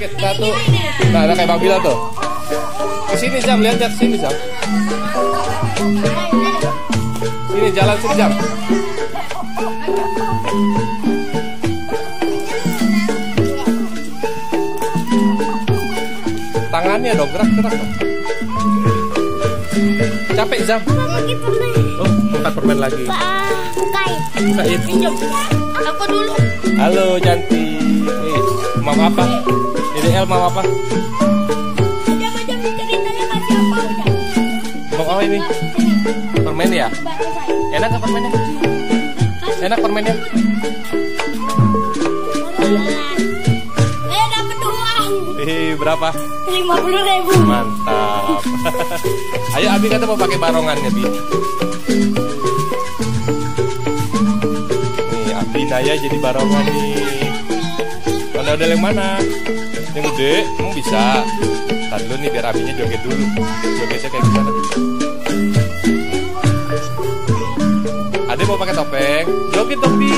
Satu. Nah, ada kayak Bang Bila tuh. Ke sini Jam, lihat ke sini Jam. Sini jalan sini Jam. Tangannya dong, gerak-gerak dong. Capek Jam. Oh, buka permen lagi. Bukain. Aku dulu. Halo cantik. Mau apa? DDL mau apa? Jam ceritanya kasih apa udah? Mau apa ini? Permen ya? Enak nggak permennya? Enak permennya? Dapat uang. Berapa? 50.000. Mantap. Ayo Abi kata mau pakai barongannya Bi. Nih Abi Naya jadi barongan nih. Ondel yang mana? Yang gede? Kamu bisa. Ntar dulu nih biar Abinya joget dulu. Jogetnya kayak gimana? Ade mau pakai topeng? Joget dong Bi.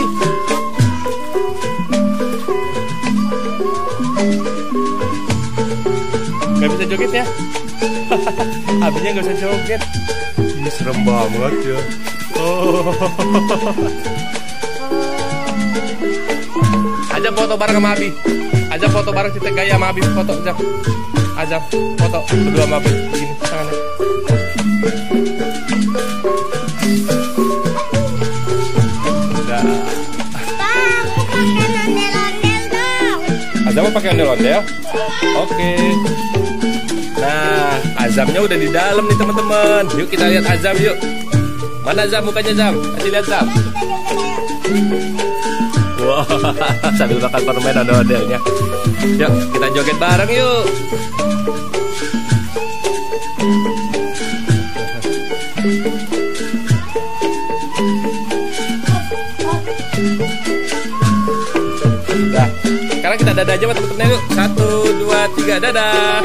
Gak bisa joget ya? Abinya gak bisa joget. Ini serem banget ya. Ajak foto bareng sama Abi. Ajak foto bareng kita gaya sama Abi. Foto ajak. Ajak foto berdua sama Abi. Begini tangannya. Udah. Aku pakai ondel-ondel dong. Azam mau pakai ondel-ondel? Oke. Nah, Azamnya udah di dalam nih teman-teman. Yuk kita lihat Azam yuk. Mana Azam mukanya Azam? Kasih lihat Azam. Wah, sambil makan permen ondel-ondelnya. Yuk kita joget bareng yuk. Nah, sekarang kita dadah aja teman-teman yuk. 1, 2, 3 dadah.